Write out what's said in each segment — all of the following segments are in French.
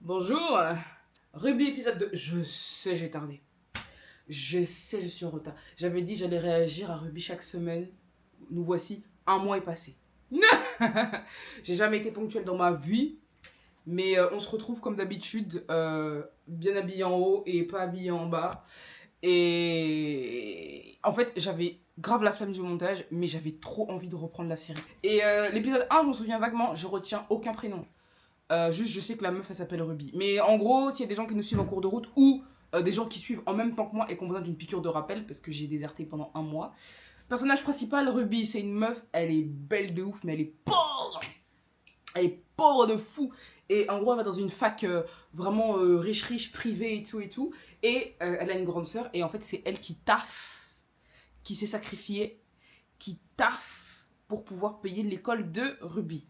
Bonjour, Ruby épisode 2. Je sais, j'ai tardé. Je sais, je suis en retard. J'avais dit j'allais réagir à Ruby chaque semaine. Nous voici, un mois est passé. J'ai jamais été ponctuelle dans ma vie. Mais on se retrouve comme d'habitude, bien habillé en haut et pas habillé en bas. Et en fait, j'avais grave la flemme du montage, mais j'avais trop envie de reprendre la série. Et l'épisode 1, je m'en souviens vaguement, je retiens aucun prénom. Juste, je sais que la meuf, elle s'appelle Ruby. Mais en gros, s'il y a des gens qui nous suivent en cours de route ou des gens qui suivent en même temps que moi et qui ont besoin d'une piqûre de rappel, parce que j'ai déserté pendant un mois. Personnage principal, Ruby, c'est une meuf, elle est belle de ouf, mais elle est pauvre. Elle est pauvre de fou. Et en gros, elle va dans une fac vraiment riche, privée et tout et tout. Et elle a une grande sœur. Et en fait, c'est elle qui taffe, qui s'est sacrifiée, qui taffe pour pouvoir payer l'école de Ruby.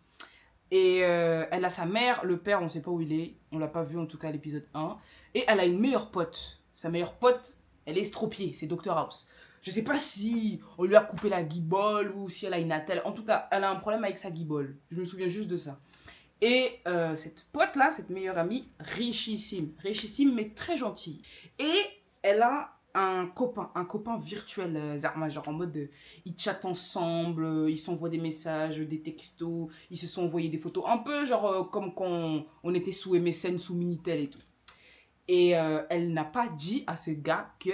Et elle a sa mère, le père, on ne sait pas où il est. On l'a pas vu en tout cas à l'épisode 1. Et elle a une meilleure pote. Sa meilleure pote, elle est estropiée, c'est Dr House. Je sais pas si on lui a coupé la guibole ou si elle a une attelle. En tout cas, elle a un problème avec sa guibole. Je me souviens juste de ça. Et cette pote-là, cette meilleure amie, richissime mais très gentille. Et elle a un copain virtuel, Zarma, genre en mode, ils chattent ensemble, ils s'envoient des messages, des textos, ils se sont envoyés des photos, un peu genre comme quand on était sous MSN, sous Minitel et tout. Et elle n'a pas dit à ce gars que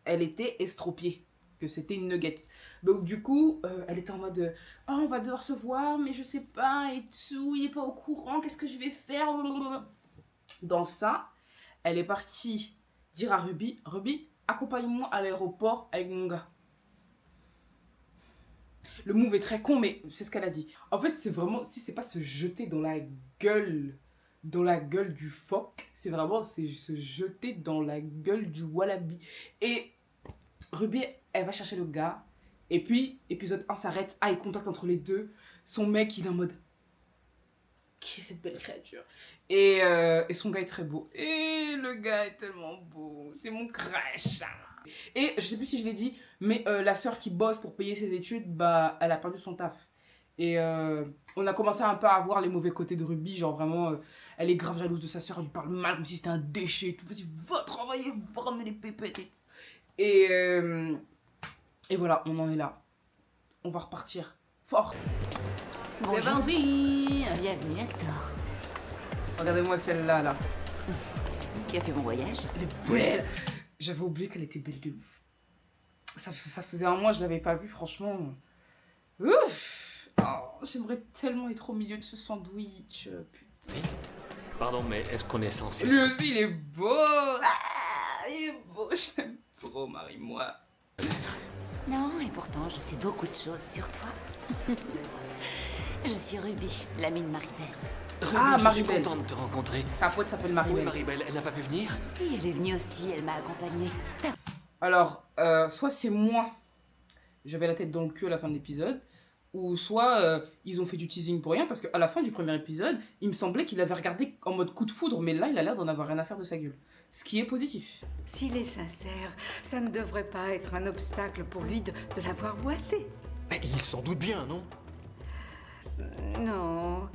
elle était estropiée, que c'était une nugget. Donc du coup, elle était en mode oh, on va devoir se voir, mais je sais pas et tout, il est pas au courant, qu'est-ce que je vais faire? Dans ça, elle est partie dire à Ruby, accompagne-moi à l'aéroport avec mon gars. Le move est très con, mais c'est ce qu'elle a dit. En fait, c'est vraiment, si c'est pas se jeter dans la gueule du phoque, c'est vraiment se jeter dans la gueule du wallaby. Et Ruby, elle va chercher le gars. Et puis, épisode 1 s'arrête. Eye contact entre les deux. Son mec, il est en mode qui est cette belle créature? Et son gars est très beau. Et le gars est tellement beau. C'est mon crush. Et je sais plus si je l'ai dit, mais la sœur qui bosse pour payer ses études, bah, elle a perdu son taf. Et on a commencé un peu à voir les mauvais côtés de Ruby. Genre vraiment, elle est grave jalouse de sa sœur. Elle lui parle mal comme si c'était un déchet. Tout. Vas-y, va travailler, va ramener les pépettes. Et voilà, on en est là. On va repartir fort. C'est parti. Bienvenue à toi. Regardez-moi celle-là, là. Qui a fait mon voyage? Elle est belle. J'avais oublié qu'elle était belle de ouf. Ça faisait un mois, je l'avais pas vue, franchement. Ouf. Oh, j'aimerais tellement être au milieu de ce sandwich. Putain. Pardon, mais est-ce qu'on est censé... Lui aussi, il est beau. Ah, il est beau. Je l'aime trop, Marie-moi. Non, et pourtant, je sais beaucoup de choses sur toi. Je suis Ruby, l'amie de Maribel. Ruby, Ah, je Maribel. suis contente de te rencontrer. Sa pote s'appelle Oui, Maribel. Maribel, elle n'a pas pu venir? Si, elle est venue aussi, elle m'a accompagnée. Alors, soit c'est moi, j'avais la tête dans le cul à la fin de l'épisode, ou soit ils ont fait du teasing pour rien, parce qu'à la fin du premier épisode, il me semblait qu'il avait regardé en mode coup de foudre, mais là, il a l'air d'en avoir rien à faire de sa gueule. Ce qui est positif. S'il est sincère, ça ne devrait pas être un obstacle pour lui de l'avoir boité. Mais il s'en doute bien, non? Non.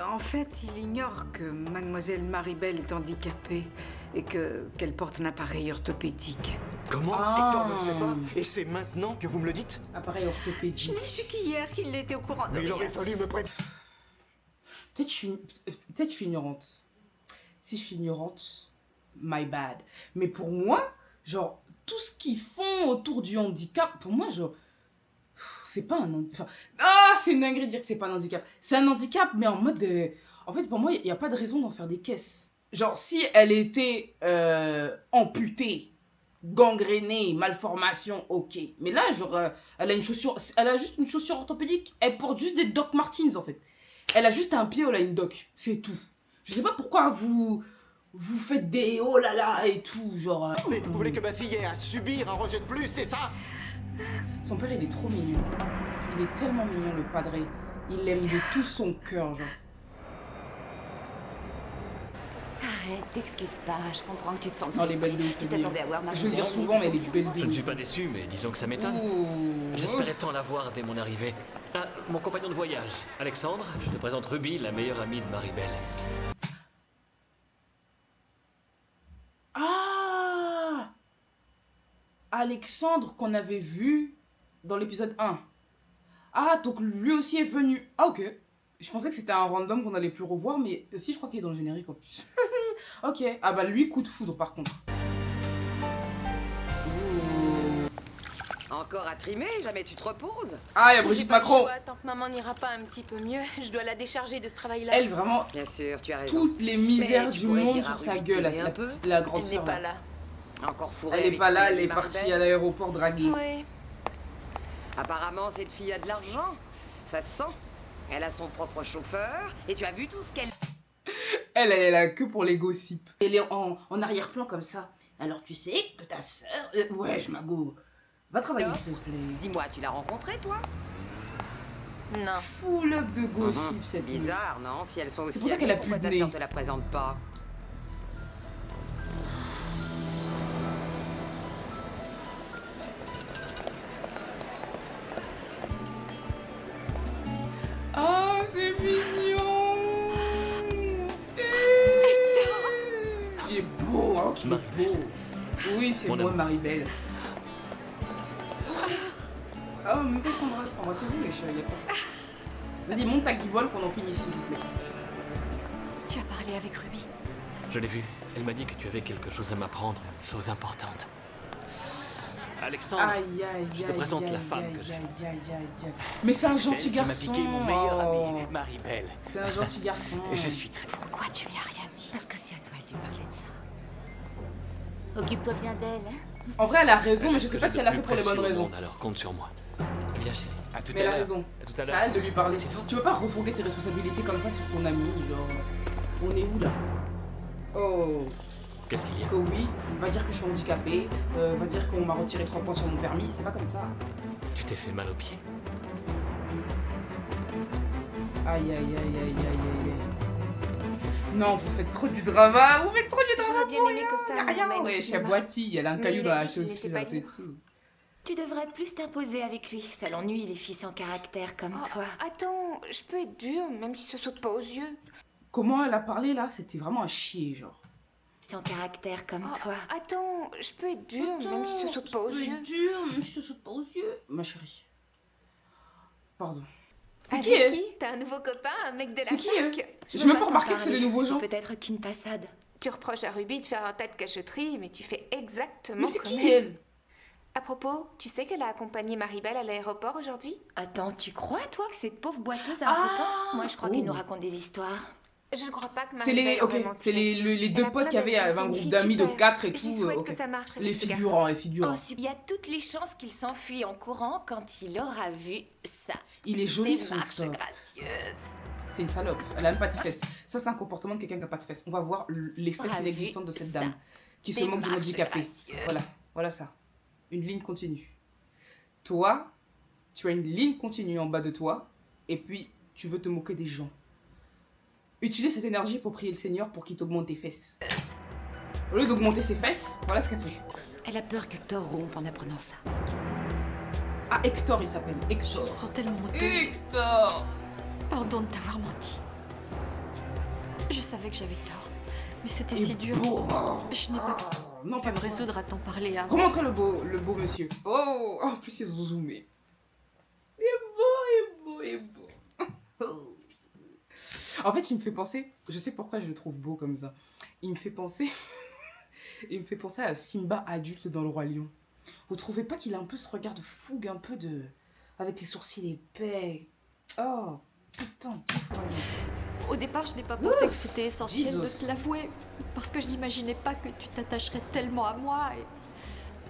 En fait, il ignore que mademoiselle Maribel est handicapée et qu'elle porte un appareil orthopédique. Comment? Ah. Hector ne le sait pas. Et c'est maintenant que vous me le dites? Appareil Je orthopédique. n'ai su qu'hier qu'il était au courant de Mais il rien. aurait fallu me préparer. Peut-être je suis ignorante. Si je suis ignorante, my bad. Mais pour moi, genre, tout ce qu'ils font autour du handicap, pour moi, genre, c'est pas un handicap. Enfin, ah, c'est une dinguerie de dire que c'est pas un handicap. C'est un handicap, mais en mode. En fait, pour moi, il n'y a pas de raison d'en faire des caisses. Genre, si elle était amputée, gangrénée, malformation, ok. Mais là, genre, elle a juste une chaussure orthopédique. Elle porte juste des Doc Martens, en fait. Elle a juste un pied, elle a une Doc. C'est tout. Je sais pas pourquoi vous faites des oh là là et tout, genre. Mais vous voulez que ma fille ait à subir un rejet de plus, c'est ça? Son père, il est trop mignon. Il est tellement mignon, le padré. Il l'aime de tout son cœur, genre. Arrête, t'excuses pas, je comprends que tu te sens Oh, les belles de Tu t'attendais à voir Je veux le Maribel, dire mais souvent, mais t'es les tombée belles sur de Je ne suis pas déçu, mais disons que ça m'étonne. Ouh. J'espérais tant la voir dès mon arrivée. Ah, mon compagnon de voyage, Alexandre, je te présente Ruby, la meilleure amie de Maribel. Alexandre qu'on avait vu dans l'épisode 1. Ah, donc lui aussi est venu. Ah, ok. Je pensais que c'était un random qu'on allait plus revoir, mais si, je crois qu'il est dans le générique en plus. Ok. Ah bah lui, coup de foudre par contre. Ouh. Encore à trimer, jamais tu te reposes. Ah, il y a J'ai Brigitte pas le Macron. choix, tant que maman n'ira pas un petit peu mieux, je dois la décharger de ce travail-là. Elle, vraiment, Bien sûr, tu as raison. toutes les misères Mais tu du pourrais monde dire à sur sa Ruby gueule, d'aider la, un peu. la grande Elle n'est sœur. pas là. là. Encore fourré Elle est avec pas son là, elle ami est partie Maribel. à l'aéroport draguer. Oui. Apparemment, cette fille a de l'argent. Ça se sent. Elle a son propre chauffeur. Et tu as vu tout ce qu'elle... Elle est là que pour les gossips. Elle est en arrière-plan comme ça. Alors tu sais que ta sœur... ouais, je m'ago. Va travailler s'il te plaît. Dis-moi, tu l'as rencontrée, toi? Non. Full up de gossip cette meuf. Bizarre, non? Si elles sont aussi pour ça qu'elle a amies, pourquoi plus de ta sœur nez. te la présente pas? Ah, c'est mignon. Il est beau, hein, qu'il est beau. Oui, c'est Mon moi, amour. Maribel. Oh, mais pas s'embrassez-vous les chats, y a quoi? Vas-y, monte ta guibole qu'on en finisse, s'il vous plaît. Tu as parlé avec Ruby. Je l'ai vue. Elle m'a dit que tu avais quelque chose à m'apprendre, une chose importante. Alexandre, Aïe, aïe, je te aïe, présente aïe, la femme aïe, que j'ai. aïe, aïe, aïe, aïe. Mais c'est un C'est elle gentil qui m'a garçon. piqué mon meilleur ami, Oh. Maribel. C'est un gentil garçon. Et je suis très... Pourquoi tu lui as rien dit? Parce que c'est à toi de lui parler de ça. Occupe-toi bien d'elle, hein? En vrai, elle a raison, mais je Ce sais que pas j'ai si de elle l'a plus fait pour les bonnes précieux au raisons. monde, alors compte sur moi. Viens chérie. À tout Mais à elle a l'heure. raison. À tout à C'est à l'heure. elle de lui parler. Tu veux pas refourguer tes responsabilités comme ça sur ton ami, genre... On est où là? Oh... Qu'est-ce qu'il y a? Que oui, va dire que je suis handicapée, va dire qu'on m'a retiré 3 points sur mon permis, c'est pas comme ça. Tu t'es fait mal aux pieds. Aïe aïe aïe aïe aïe aïe aïe. Non, vous faites trop du drama, vous faites trop du drama. J'aurais bien aimé que ça Y'a rien, m'emmène au ouais, chez cinéma. Boiti, elle a un Mais caillou il dans a la dit qu'il chaussure, n'était pas c'est libre. tout. Tu devrais plus t'imposer avec lui. Ça l'ennuie, les filles sans caractère comme toi. Attends, je peux être dure, même si ça saute pas aux yeux. Comment elle a parlé là, c'était vraiment un chier, genre. Sans caractère comme toi. Attends, je peux être dure, même si ça saute pas aux yeux. dur, même si ça saute pas aux yeux. Ma chérie. Pardon. C'est Avec qui elle? qui? T'as un nouveau copain, un mec de la C'est qui, fac? J'ai même pas remarqué que c'est des nouveaux C'est gens. peut-être qu'une passade. Tu reproches à Ruby de faire un tas de cachotteries, mais tu fais exactement Mais c'est comme qui elle? À propos, tu sais qu'elle a accompagné Maribel à l'aéroport aujourd'hui? Attends, tu crois, toi, que cette pauvre boiteuse a Ah. un copain? Moi, je crois qu'elle Oh. nous raconte des histoires. Je ne crois pas que C'est Maribel les, aurait ok, menti c'est là-dessus. les Elle deux a potes plein qu'il y avait d'amis, avec un c'est une groupe fille d'amis de super. 4 et Je tout. souhaite Ok. que ça marche avec Les ce garçon. figurants, les figurants. Il y a toutes les chances qu'il s'enfuit en courant quand il aura vu ça. Il est joli Des son marches top. gracieuses. C'est une salope. Elle a même pas de fesses. Ça, c'est un comportement de quelqu'un qui a pas de fesses. On va voir les fesses Bravo, inexistantes de cette ça. dame qui se Des moque du marches handicapé. gracieuses. Voilà, voilà ça. Une ligne continue. Toi, tu as une ligne continue en bas de toi et puis tu veux te moquer des gens. Utilise cette énergie pour prier le Seigneur pour qu'il t'augmente tes fesses. Au lieu d'augmenter ses fesses, voilà ce qu'elle fait. Elle a peur qu'Hector rompe en apprenant ça. Ah, Hector, il s'appelle. Je me Hector. sens tellement honteuse. Hector. Pardon de t'avoir menti. Je savais que j'avais tort, mais c'était Il si est dur. beau. Je n'ai pas Non, pu pas me de résoudre à t'en parler avant. Remontre le beau monsieur. Oh, en plus ils ont zoomé. Il est beau, il est beau, il est beau. En fait, il me fait penser, je sais pourquoi je le trouve beau comme ça. Il me fait penser, il me fait penser à Simba adulte dans Le Roi Lion. Vous trouvez pas qu'il a un peu ce regard de fougue, un peu de, avec les sourcils épais. Oh, putain. Au départ, je n'ai pas pensé que c'était essentiel de Jesus. te l'avouer, parce que je n'imaginais pas que tu t'attacherais tellement à moi. Et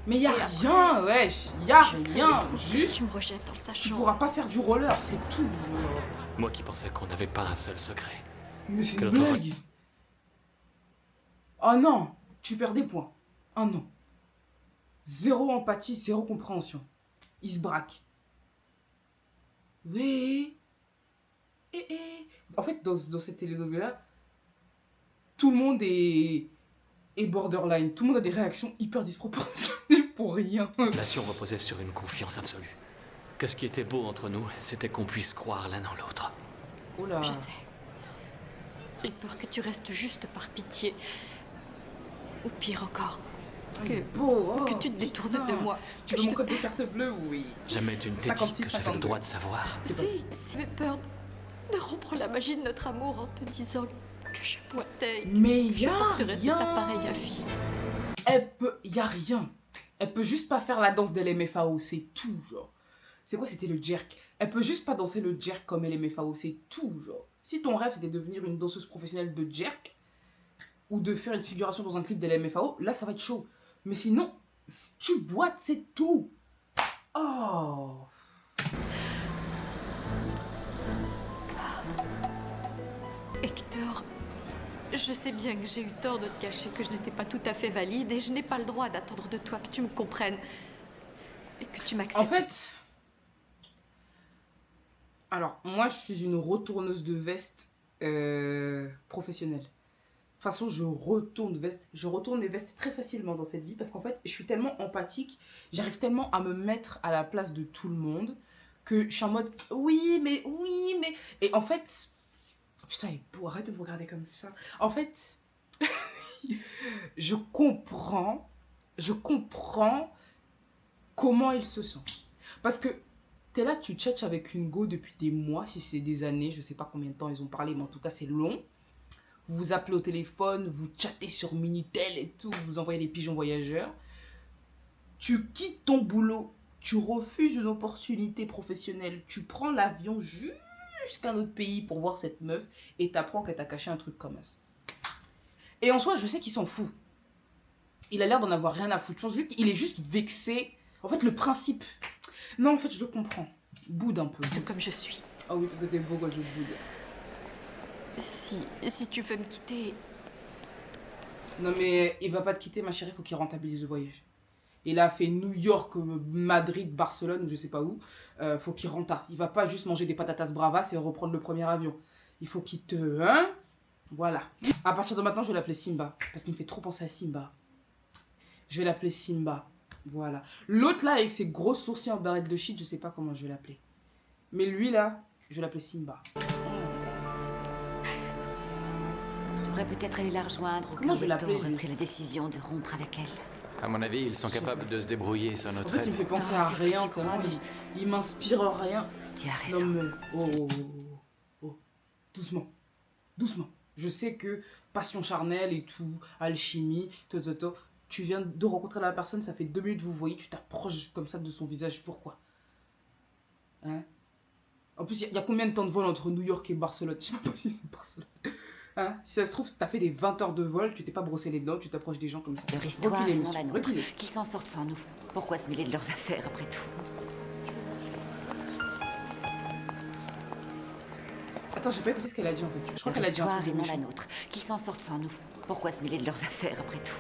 Mais y a Et après, rien, wesh, y a je craignais rien. trop que Juste, tu me rejettes en le tu sachant. pourras pas faire du roller, c'est tout. Moi qui pensais qu'on n'avait pas un seul secret. Mais c'est Que une l'autre- blague. Oh non, tu perds des points. Oh non. Zéro empathie, zéro compréhension. Il se braque. Oui. En fait, dans cette télénovela, tout le monde est borderline. Tout le monde a des réactions hyper disproportionnées pour rien. La relation reposait sur une confiance absolue. Que ce qui était beau entre nous, c'était qu'on puisse croire l'un en l'autre. Oh là. Je sais. J'ai peur que tu restes juste par pitié. Ou pire encore, Que, Beau, oh, que tu te détournes putain. de moi. Tu veux mon code de carte bleue? Oui. Jamais tu ne t'es dit 56, que j'avais le 52. droit de savoir. C'est pas Si j'ai peur de rompre la magie de notre amour en te disant que je boitais. Mais Que y a j'apporterais cet rien. appareil à vie. Y a rien. Elle peut juste pas faire la danse de l'MFAO, c'est tout, genre. C'est quoi, c'était le jerk? Elle peut juste pas danser le jerk comme LMFAO, c'est tout, genre. Si ton rêve, c'était de devenir une danseuse professionnelle de jerk, ou de faire une figuration dans un clip de l'MFAO, là, ça va être chaud. Mais sinon, tu boites, c'est tout. Oh. Hector, je sais bien que j'ai eu tort de te cacher que je n'étais pas tout à fait valide et je n'ai pas le droit d'attendre de toi que tu me comprennes et que tu m'acceptes. En fait... Alors, moi, je suis une retourneuse de veste professionnelle. De toute façon, je retourne les vestes très facilement dans cette vie parce qu'en fait, je suis tellement empathique, j'arrive tellement à me mettre à la place de tout le monde que je suis en mode oui, mais. Et en fait, putain, il est beau, arrête de me regarder comme ça. En fait, je comprends comment il se sent. Parce que t'es là, tu tchatches avec une go depuis des mois, si c'est des années, je sais pas combien de temps ils ont parlé, mais en tout cas, c'est long. Vous vous appelez au téléphone, vous chattez sur Minitel et tout, vous envoyez des pigeons voyageurs. Tu quittes ton boulot, tu refuses une opportunité professionnelle, tu prends l'avion jusqu'à un autre pays pour voir cette meuf et t'apprends qu'elle t'a caché un truc comme ça. Et en soi, je sais qu'il s'en fout. Il a l'air d'en avoir rien à foutre. Je pense qu'il est juste vexé. En fait, le principe... Non, en fait, je le comprends. Boude un peu. Tout comme je suis. Ah oui, parce que t'es beau quand je boude. Si tu veux me quitter, Non mais il va pas te quitter ma chérie, faut qu'il rentabilise le voyage. Il a fait New York, Madrid, Barcelone ou je sais pas où. Faut qu'il renta. Il va pas juste manger des patatas bravas et reprendre le premier avion. Il faut qu'il te... Hein? Voilà. À partir de maintenant, je vais l'appeler Simba. Parce qu'il me fait trop penser à Simba. Je vais l'appeler Simba. Voilà. L'autre là, avec ses gros sourcils en barrette de shit, je sais pas comment je vais l'appeler. Mais lui là, je vais l'appeler Simba. Je devrais peut-être aller la rejoindre au Comment je vais cas où l'appeler, Hector lui a pris la décision de rompre avec elle. À mon avis, ils sont capables de se débrouiller sans En notre fait, il aide. me fait penser Ah, à c'est ce que rien tu crois, tellement mais il m'inspire rien. Tu as Non raison. mais... Oh. Doucement. Doucement. Je sais que passion charnelle et tout, alchimie, tu viens de rencontrer la personne, ça fait 2 minutes vous voyez, tu t'approches comme ça de son visage, pourquoi? Hein? En plus, il y a combien de temps de vol entre New York et Barcelone? Je sais pas si c'est Barcelone. Hein? Si ça se trouve, t'as fait des 20 heures de vol, tu t'es pas brossé les dents, tu t'approches des gens comme ça. Leur histoire Reculez, et non monsieur, la nôtre. reculez. Qu'ils s'en sortent sans nous. Pourquoi se mêler de leurs affaires après tout? Attends, j'ai pas écouté ce qu'elle a dit en fait. Je crois Leur qu'elle a dit un histoire truc et de non la méchant. nôtre. Qu'ils s'en sortent sans nous. Pourquoi se mêler de leurs affaires après tout?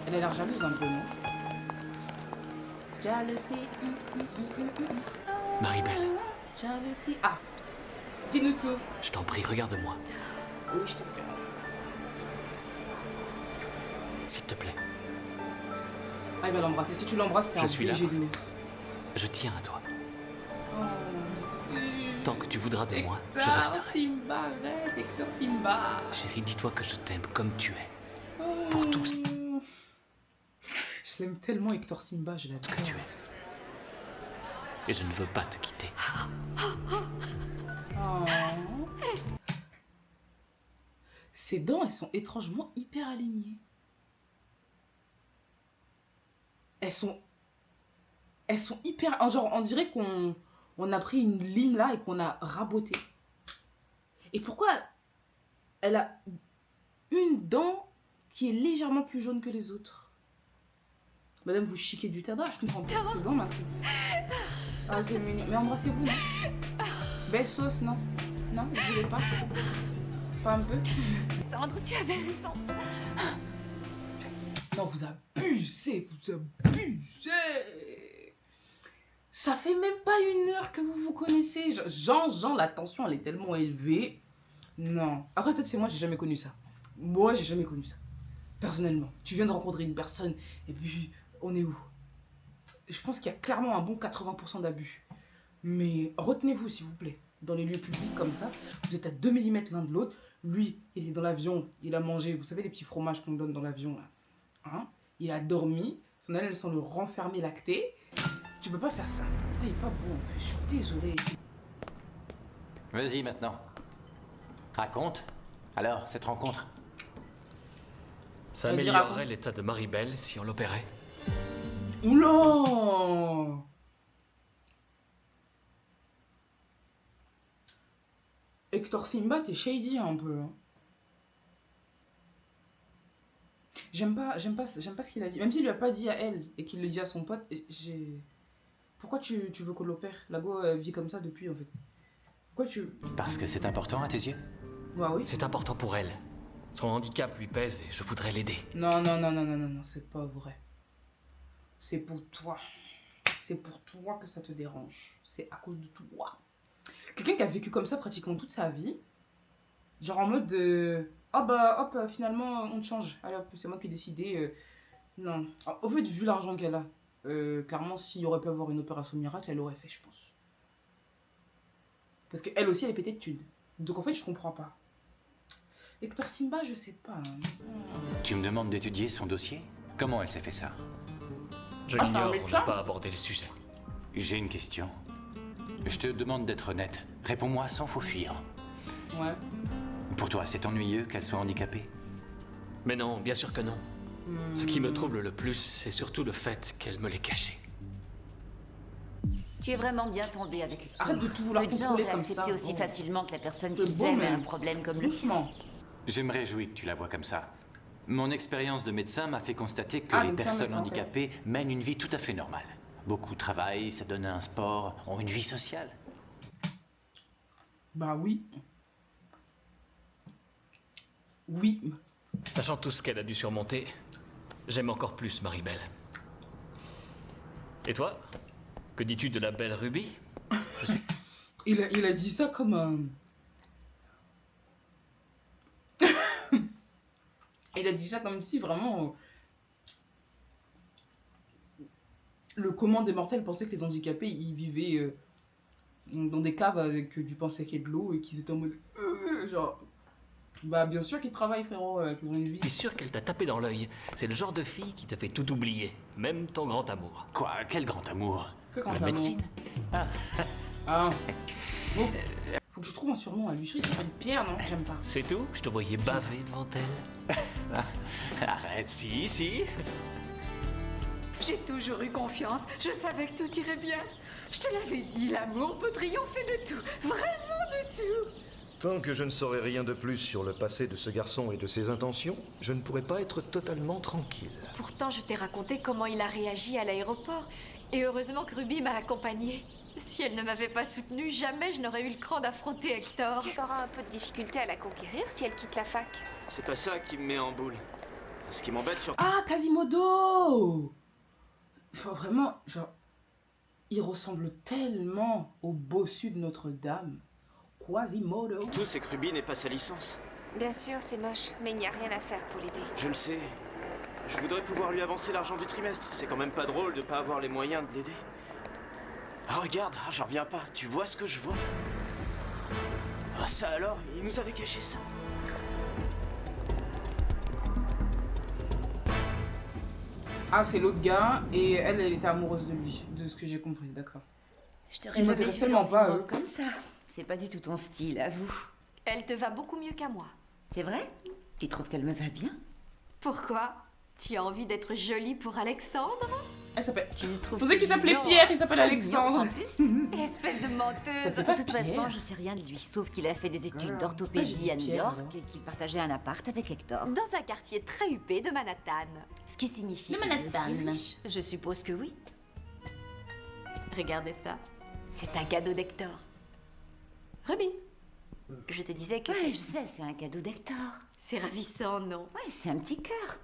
Elle a l'air jalouse un peu, non? Jalousie. Marie-Belle, Jalousie. Ah! Dis-nous tout. je t'en prie, regarde-moi. Oui, je te regarde. S'il te plaît, Ah, il va l'embrasser. Si tu l'embrasses, t'es Je un suis là BG pour de ça. ouf. je tiens à toi. Oh. Tant que tu voudras de moi, je Hector resterai. Simba, arrête, Hector Simba. Chérie, dis-toi que je t'aime comme tu es. Oh. Pour tous. Je l'aime tellement, Hector Simba, je Ce l'adore. que tu es. Et je ne veux pas te quitter. Oh. Ses dents, elles sont étrangement hyper alignées. Elles sont hyper... Genre, on dirait qu'on a pris une lime là et qu'on a raboté. Et pourquoi elle a une dent qui est légèrement plus jaune que les autres? Madame, vous chiquez du tabac, je comprends pas. C'est bon, ma fille. Ah, c'est mignon. Mais embrassez-vous, non? Bessos, non? Non, vous voulez pas? Pas un peu? Sandre, tu avais raison. Non, vous abusez, vous abusez. Ça fait même pas 1 heure que vous vous connaissez. Jean, la tension, elle est tellement élevée. Non. Après, peut-être c'est moi, j'ai jamais connu ça. Moi, j'ai jamais connu ça. Personnellement. Tu viens de rencontrer une personne, et puis, on est où? Je pense qu'il y a clairement un bon 80% d'abus. Mais retenez-vous, s'il vous plaît. Dans les lieux publics comme ça, vous êtes à 2 mm l'un de l'autre. Lui, il est dans l'avion, il a mangé, vous savez, les petits fromages qu'on donne dans l'avion, là. Hein? Il a dormi, son elles sont le renfermé lacté. Tu peux pas faire ça. Il est pas beau en plus, je suis désolée. Vas-y maintenant. Raconte. Alors, cette rencontre. Ça Vas-y, améliorerait raconte. l'état de Maribel si on l'opérait. Oula! Hector Simba, t'es shady un peu. Hein. J'aime pas ce qu'il a dit. Même s'il lui a pas dit à elle et qu'il le dit à son pote, j'ai... Pourquoi tu veux qu'on l'opère? La go vit comme ça depuis en fait. Pourquoi tu... Parce que c'est important à tes yeux? Bah oui. C'est important pour elle. Son handicap lui pèse et je voudrais l'aider. Non, c'est pas vrai. C'est pour toi. C'est pour toi que ça te dérange. C'est à cause de toi. Quelqu'un qui a vécu comme ça pratiquement toute sa vie. Genre en mode de... Oh bah hop, finalement on te change. Allez hop, c'est moi qui ai décidé. Non. Au fait, vu l'argent qu'elle a, clairement s'il aurait pu avoir une opération miracle, elle l'aurait fait, je pense. Parce qu'elle aussi, elle est pétée de thunes. Donc en fait, je comprends pas. Hector Simba, je sais pas. Tu me demandes d'étudier son dossier? Comment elle s'est fait ça? Je Ah, c'est un l'ignore, on médecin? n'a pas abordé le sujet. J'ai une question. Je te demande d'être honnête. Réponds-moi sans faux fuir. Ouais. Pour toi, c'est ennuyeux qu'elle soit handicapée? Mais non, bien sûr que non. Ce qui me trouble le plus, c'est surtout le fait qu'elle me l'ait caché. Tu es vraiment bien tombé avec Hector. Arrête de tout vouloir Peu de gens contrôler auraient comme accepté ça. aussi Bon. facilement que la personne C'est qu'ils bon, aiment mais ait un problème comme le tien. doucement. Je me réjouis que tu la vois comme ça. Mon expérience de médecin m'a fait constater que Ah, les médecin, personnes médecin, handicapées mènent une vie tout à fait normale. Beaucoup travaillent, ça donne un sport, ont une vie sociale. Bah oui. Oui. Sachant tout ce qu'elle a dû surmonter, j'aime encore plus Maribel. Et toi? Que dis-tu de la belle Ruby? Il a dit ça comme un... Il a dit ça comme si vraiment... le commun des mortels pensait que les handicapés, ils vivaient dans des caves avec du pain sec et de l'eau et qu'ils étaient en mode... genre... Bah bien sûr qu'ils travaillent frérot, qu'ils ont une vie. Je suis sûr qu'elle t'a tapé dans l'œil. C'est le genre de fille qui te fait tout oublier, même ton grand amour. Quoi? Quel grand amour? Que quand La même, médecine. Ah. Bon, faut que je trouve un surnom à lui. Je suis sûr, il s'appelle Pierre, non? J'aime pas. C'est tout? Je te voyais baver devant elle. Arrête. Si. J'ai toujours eu confiance. Je savais que tout irait bien. Je te l'avais dit, l'amour peut triompher de tout. Vraiment de tout. Tant que je ne saurai rien de plus sur le passé de ce garçon et de ses intentions, je ne pourrai pas être totalement tranquille. Pourtant, je t'ai raconté comment il a réagi à l'aéroport. Et heureusement que Ruby m'a accompagnée. Si elle ne m'avait pas soutenue, jamais je n'aurais eu le cran d'affronter Hector. Tu auras un peu de difficulté à la conquérir si elle quitte la fac. C'est pas ça qui me met en boule. Ce qui m'embête sur... Ah, Quasimodo! Faut vraiment, genre... Il ressemble tellement au bossu de Notre-Dame. Quasimodo. Tout, c'est que Ruby n'est pas sa licence. Bien sûr, c'est moche, mais il n'y a rien à faire pour l'aider. Je le sais. Je voudrais pouvoir lui avancer l'argent du trimestre. C'est quand même pas drôle de pas avoir les moyens de l'aider. Ah regarde, j'en reviens pas. Tu vois ce que je vois? Ah ça alors, il nous avait caché ça. Ah, c'est l'autre gars, et elle était amoureuse de lui, de ce que j'ai compris, d'accord. Je t'aurais Il jamais m'intéresse vu tellement dans pas, une robe eux. comme ça. C'est pas du tout ton style, avoue. Elle te va beaucoup mieux qu'à moi. C'est vrai? Tu trouves qu'elle me va bien? Pourquoi? Tu as envie d'être jolie pour Alexandre? Elle s'appelle... Tu me trouves Je pensais qu'il s'appelait mignon, Pierre, hein? il s'appelle Alexandre. En plus. Espèce de Ça menteuse. fait De pas toute Pierre. façon, je sais rien de lui, sauf qu'il a fait des études Ah, d'orthopédie ouais, à New Pierre, York alors. et qu'il partageait un appart avec Hector. Dans un quartier très huppé de Manhattan. Ce qui signifie De qu'il est aussi Manhattan. riche. Je suppose que oui. Regardez ça. C'est un cadeau d'Hector. Ruby, je te disais que Ouais, je sais, c'est un cadeau d'Hector. c'est ravissant, non? Ouais, c'est un petit cœur.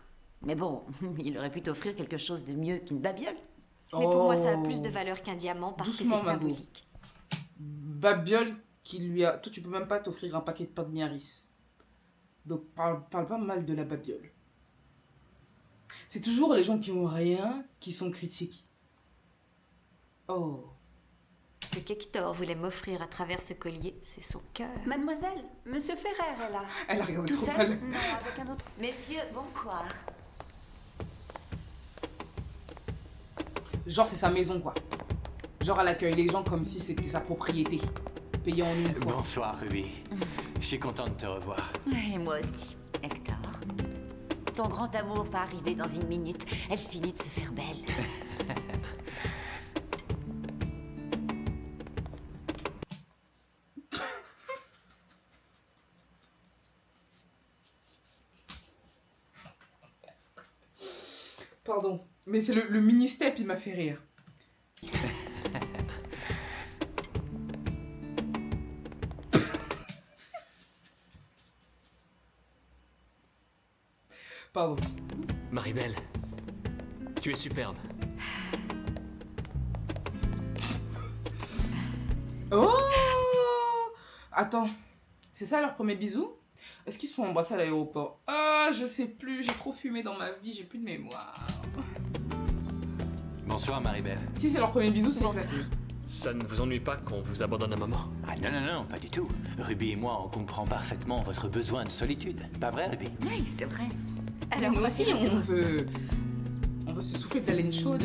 Mais bon, il aurait pu t'offrir quelque chose de mieux qu'une babiole. Mais pour moi, ça a Oh. plus de valeur qu'un diamant parce Doucement, que c'est Mago. symbolique. Babiole qui lui a... Toi, tu peux même pas t'offrir un paquet de pain de Niaris. Donc, parle pas mal de la babiole. C'est toujours les gens qui ont rien qui sont critiques. Oh. Ce qu'Hector voulait m'offrir à travers ce collier, c'est son cœur. Mademoiselle, Monsieur Ferrer est là. Elle a regardé Tout trop seul? mal. Non, avec un autre. Messieurs, bonsoir. Genre, c'est sa maison, quoi. Genre, elle accueille les gens comme si c'était sa propriété. Payée en une fois. Bonsoir, Ruby. Je suis content de te revoir. Et moi aussi, Hector. Ton grand amour va arriver dans une minute. Elle finit de se faire belle. Pardon. Mais c'est le mini-step, il m'a fait rire. Pardon. Maribel, tu es superbe. Oh! Attends, c'est ça leur premier bisou? Est-ce qu'ils se sont embrassés à l'aéroport? Ah, je sais plus, j'ai trop fumé dans ma vie, j'ai plus de mémoire. Bonsoir, Maribel. Si c'est leur premier bisou, c'est exact. Ça ne vous ennuie pas qu'on vous abandonne un moment? Ah non, non, non, pas du tout. Ruby et moi, on comprend parfaitement votre besoin de solitude. Pas vrai, Ruby? Oui, c'est vrai. Alors nous aussi, on veut se souffler de la laine chaude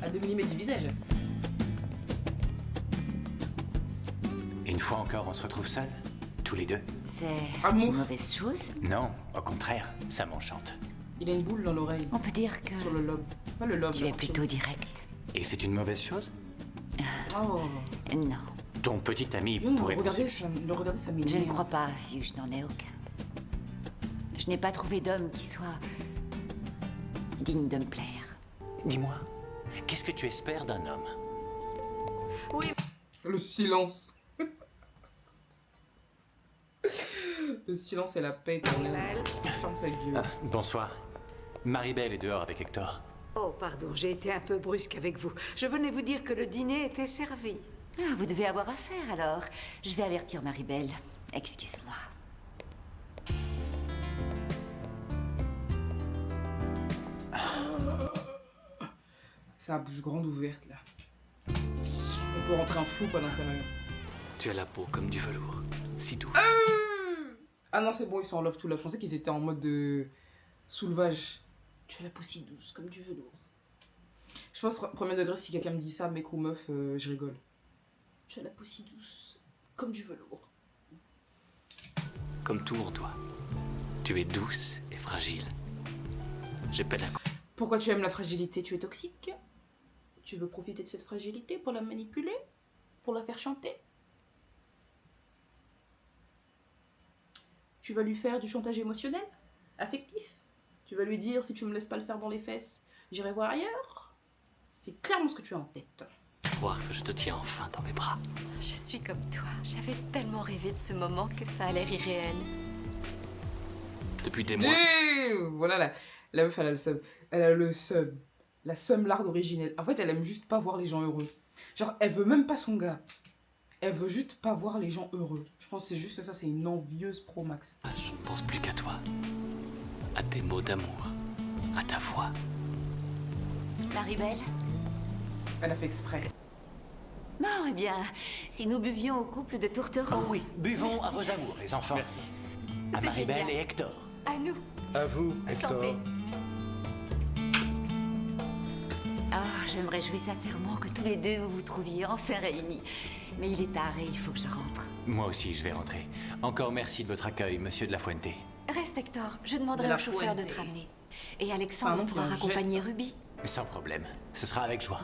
à 2 mm du visage. Une fois encore, on se retrouve seuls? Tous les deux? C'est Amour. une mauvaise chose? Non, au contraire, ça m'enchante. Il a une boule dans l'oreille. On peut dire que Sur le lobe. Pas le lobe. tu es plutôt direct. Et c'est une mauvaise chose? Oh. Non, Ton petit ami Viens, pourrait... regarder ça m'énerve. je ne crois pas, vu je n'en ai aucun. Je n'ai pas trouvé d'homme qui soit digne de me plaire. Dis-moi, qu'est-ce que tu espères d'un homme? Le silence. Le silence et la paix éternelle. Ferme sa gueule. Ah, bonsoir. Maribel est dehors avec Hector. Oh, pardon, j'ai été un peu brusque avec vous. Je venais vous dire que le dîner était servi. Ah, vous devez avoir affaire alors. Je vais avertir Maribel. Excuse-moi. Ça a la bouche grande ouverte là. On peut rentrer un flou à l'intérieur. Tu as la peau comme du velours, si douce. Ah non, c'est bon, ils sont en love to love. Je pensais qu'ils étaient en mode de soulevage. Tu as la peau si douce comme du velours. Je pense, premier degré, si quelqu'un me dit ça, mec ou meuf, je rigole. Tu as la peau si douce comme du velours. Comme tout en toi. Tu es douce et fragile. J'ai peine à... Pourquoi tu aimes la fragilité? Tu es toxique? Tu veux profiter de cette fragilité pour la manipuler? Pour la faire chanter? Tu vas lui faire du chantage émotionnel? Affectif? Tu vas lui dire, si tu me laisses pas le faire dans les fesses, j'irai voir ailleurs? C'est clairement ce que tu as en tête. Croire que je te tiens enfin dans mes bras. Je suis comme toi. J'avais tellement rêvé de ce moment que ça a l'air irréel. Depuis des mois... Et voilà, la meuf, elle a le seum. Elle a le seum. La seum larde originelle. En fait, elle aime juste pas voir les gens heureux. Genre, elle veut même pas son gars. Elle veut juste pas voir les gens heureux. Je pense que c'est juste ça, c'est une envieuse pro max. Je ne pense plus qu'à toi. À tes mots d'amour. À ta voix. Maribel? Elle a fait exprès. Bon, eh bien, si nous buvions au couple de tourtereaux. Oh oui, buvons à vos amours, les enfants. Merci. À C'est Maribel génial. et Hector. À nous. À vous, Hector. Santé. Ah, je me réjouis sincèrement que tous les deux vous vous trouviez enfin réunis. Mais il est tard et il faut que je rentre. Moi aussi, je vais rentrer. Encore merci de votre accueil, monsieur de la Fuente. Reste, Hector. Je demanderai De la au chauffeur de Fuente. te ramener. Et C'est un Alexandre nom qui pourra en jette, raccompagner ça. Ruby. Sans problème. Ce sera avec joie.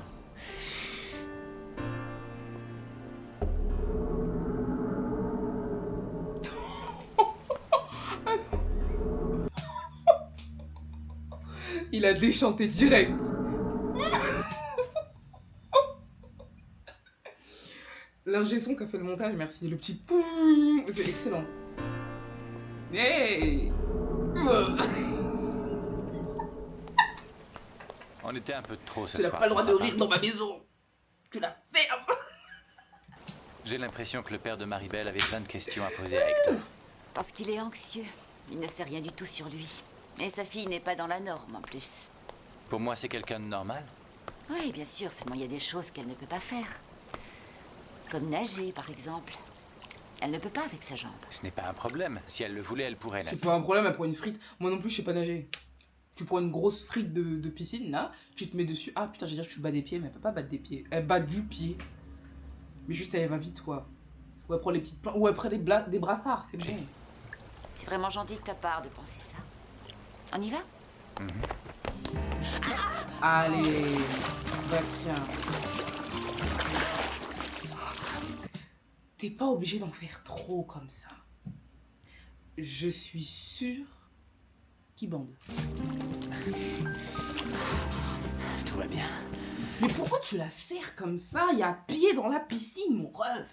Il a déchanté direct. L'ingé son qui a fait le montage, merci. Le petit poum, c'est excellent. Hey. On était un peu de trop ce Tu n'as soir. pas le droit de papa. rire dans ma maison. Tu la fermes. J'ai l'impression que le père de Maribel avait plein de questions à poser à Hector. Parce qu'il est anxieux. Il ne sait rien du tout sur lui. Et sa fille n'est pas dans la norme en plus. Pour moi, c'est quelqu'un de normal. Oui, bien sûr, seulement il y a des choses qu'elle ne peut pas faire. Comme nager, par exemple. Elle ne peut pas avec sa jambe. Ce n'est pas un problème. Si elle le voulait, elle pourrait nager. C'est pas un problème, elle prend une frite. Moi non plus, je sais pas nager. Tu prends une grosse frique de piscine, là, tu te mets dessus. Ah putain, j'ai dire que tu bats des pieds, mais elle peut pas battre des pieds. Elle bat du pied. Mais juste, elle va vite, toi. Ou elle prend les petites plantes, ou elle prend des brassards, c'est bon. C'est vraiment gentil de ta part de penser ça. On y va? Allez, bah tiens. T'es pas obligé d'en faire trop comme ça. Je suis sûre qu'il bande. Tout va bien. Mais pourquoi tu la serres comme ça? Il y a pied dans la piscine, mon ref.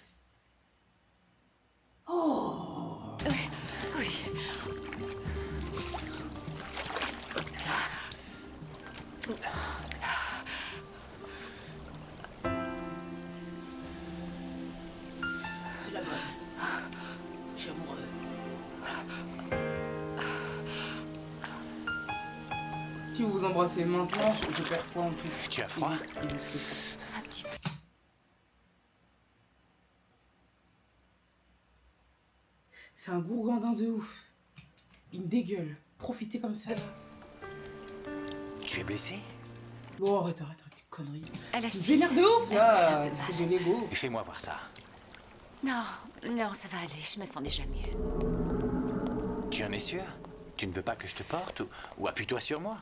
Oh. Oui. C'est la bonne. Je suis amoureux. Si vous vous embrassez maintenant, je perds froid en tout. Tu as froid? Il veut se passer. Un petit peu. C'est un gourgandin de ouf. Il me dégueule. Profitez comme ça. Tu es blessé? Bon, arrête, tes conneries. Elle a Tu me vénères de ouf, là. Elle a fait C'était de l'ego. Fais-moi voir ça. Non, non, ça va aller, je me sens déjà mieux. Tu en es sûr? Tu ne veux pas que je te porte ou appuie-toi sur moi?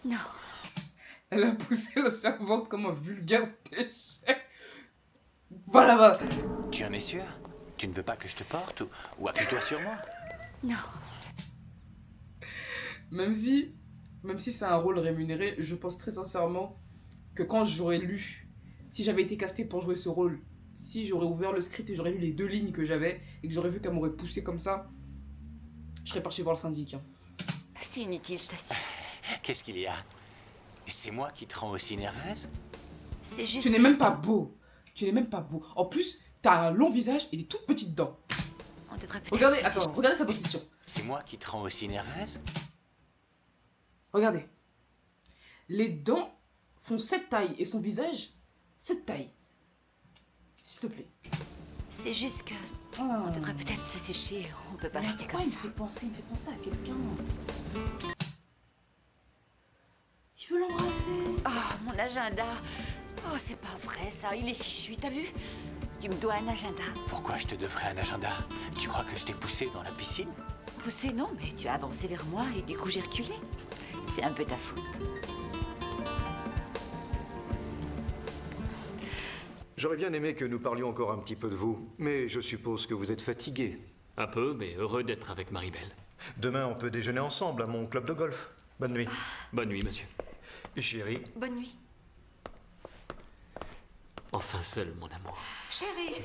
Non. Elle a poussé la servante comme un vulgaire déchet. Voilà. Tu en es sûr? Tu ne veux pas que je te porte ou appuie-toi sur moi? Non. Même si c'est un rôle rémunéré, je pense très sincèrement que quand j'aurais lu, si j'avais été castée pour jouer ce rôle, si j'aurais ouvert le script et j'aurais lu les 2 lignes que j'avais et que j'aurais vu qu'elle m'aurait poussé comme ça, je serais parti voir le syndic. Hein. C'est inutile, je t'assure. Qu'est-ce qu'il y a? C'est moi qui te rends aussi nerveuse? C'est juste... Tu n'es même pas beau. Tu n'es même pas beau. En plus, t'as un long visage et des toutes petites dents. On devrait peut-être... Regardez sa position. C'est moi qui te rends aussi nerveuse? Regardez. Les dents font cette taille et son visage, cette taille. S'il te plaît. C'est juste que... On devrait peut-être se sécher, on peut pas rester comme ça. Il me fait penser à quelqu'un. Il veut l'embrasser. Oh, mon agenda. Oh, c'est pas vrai ça, il est fichu, t'as vu? Tu me dois un agenda. Pourquoi je te devrais un agenda? Tu crois que je t'ai poussé dans la piscine? Poussé, non, mais tu as avancé vers moi et du coup j'ai reculé. C'est un peu ta faute. J'aurais bien aimé que nous parlions encore un petit peu de vous, mais je suppose que vous êtes fatigué. Un peu, mais heureux d'être avec Marie-Belle. Demain, on peut déjeuner ensemble à mon club de golf. Bonne nuit. Bonne nuit, monsieur. Chérie. Bonne nuit. Enfin seul, mon amour. Chérie,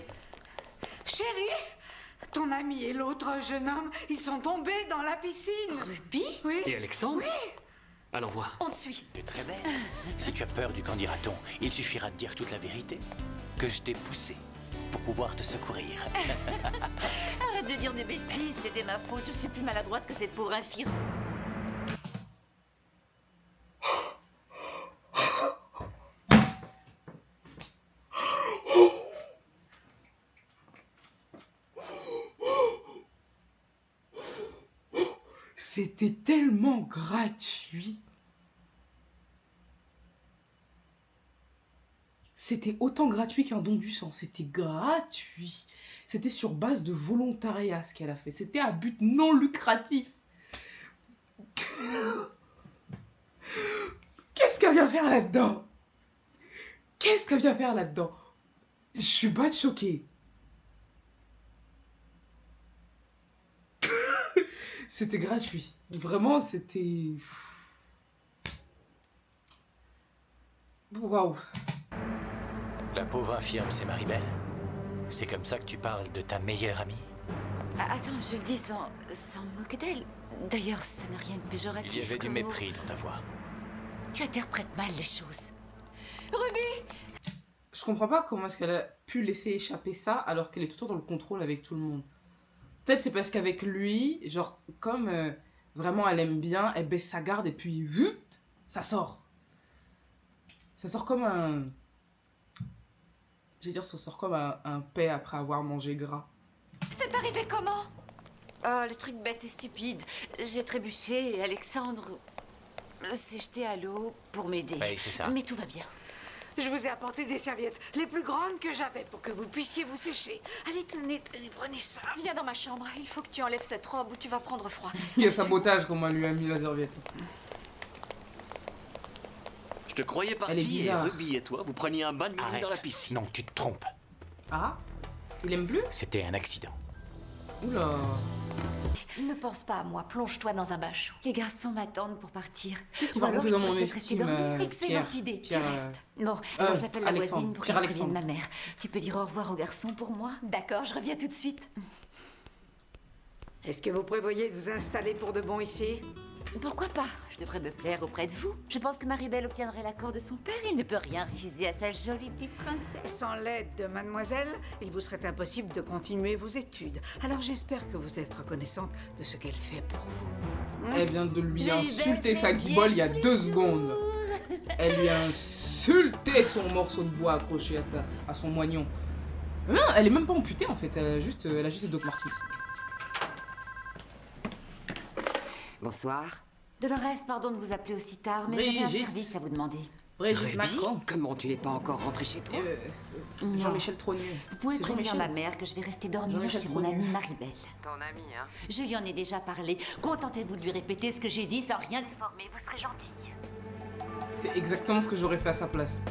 ton ami et l'autre jeune homme, ils sont tombés dans la piscine. Ruby? Oui. Et Alexandre? Oui. Allons voir. On te suit. Tu es très belle. Si tu as peur du qu'en dira-t-on, il suffira de dire toute la vérité. Que je t'ai poussé pour pouvoir te secourir. Arrête de dire des bêtises, c'était ma faute. Je suis plus maladroite que cette pauvre infirme. C'était tellement gratuit. C'était autant gratuit qu'un don du sang. C'était gratuit. C'était sur base de volontariat ce qu'elle a fait. C'était à but non lucratif. Qu'est-ce qu'elle vient faire là-dedans? Qu'est-ce qu'elle vient faire là-dedans? Je suis pas choquée. C'était gratuit. Vraiment, c'était... Waouh. La pauvre infirme, c'est Marie-Belle. C'est comme ça que tu parles de ta meilleure amie? Ah, attends, je le dis sans me moquer d'elle. D'ailleurs, ça n'a rien de péjoratif. Il y avait du comme mépris mot. dans ta voix. Tu interprètes mal les choses. Ruby! Je comprends pas comment est-ce qu'elle a pu laisser échapper ça alors qu'elle est tout le temps dans le contrôle avec tout le monde. Peut-être c'est parce qu'avec lui, genre, comme vraiment elle aime bien, elle baisse sa garde et puis, ça sort. Ça sort comme un... Je vais dire, ça sort comme un paix après avoir mangé gras. C'est arrivé comment? Oh, le truc bête et stupide. J'ai trébuché et Alexandre... s'est jeté à l'eau pour m'aider. Oui, c'est ça. Mais tout va bien. Je vous ai apporté des serviettes, les plus grandes que j'avais, pour que vous puissiez vous sécher. Allez, tenez, prenez ça. Viens dans ma chambre. Il faut que tu enlèves cette robe ou tu vas prendre froid. Il y a sabotage, comment elle lui a mis la serviette. Je te croyais Elle est parti et bizarre. Ruby et toi, vous preniez un bain de minuit Arrête. dans la piscine. Non, tu te trompes. Ah, il aime plus? C'était un accident. Oula. Ne pense pas à moi, plonge-toi dans un bain chaud. Les garçons m'attendent pour partir. Tu Ou vas alors rentrer je dans pourrais mon peut-être rester estime, dormir. Excellente Pierre. idée, Pierre, tu restes. Bon, alors j'appelle la Alexandre. voisine pour Pierre qu'elle prévienne Alexandre. ma mère. Tu peux dire au revoir aux garçons pour moi? D'accord, je reviens tout de suite. Est-ce que vous prévoyez de vous installer pour de bon ici? Pourquoi pas? Je devrais me plaire auprès de vous. Je pense que Marie-Belle obtiendrait l'accord de son père. Il ne peut rien refuser à sa jolie petite princesse. Sans l'aide de mademoiselle, il vous serait impossible de continuer vos études. Alors j'espère que vous êtes reconnaissante de ce qu'elle fait pour vous. Elle vient de lui Je insulter vais sa faire guibole il y a bien tous 2 les secondes. jours. Elle lui a insulté son morceau de bois accroché à son moignon. Non, elle est même pas amputée en fait, elle a juste les Doc Martens. Bonsoir. Dolores, pardon de vous appeler aussi tard, mais j'avais un Brigitte. service à vous demander. Brigitte Ruby, Macron. comment tu n'es pas encore rentrée chez toi? Non. Jean-Michel Trogneux. Vous pouvez C'est prévenir Jean-Michel. ma mère que je vais rester dormir Jean-Michel chez mon Trogneux. amie Marie-Belle. Ton ami, hein? Je lui en ai déjà parlé. Contentez-vous de lui répéter ce que j'ai dit sans rien déformer. Vous serez gentille. C'est exactement ce que j'aurais fait à sa place.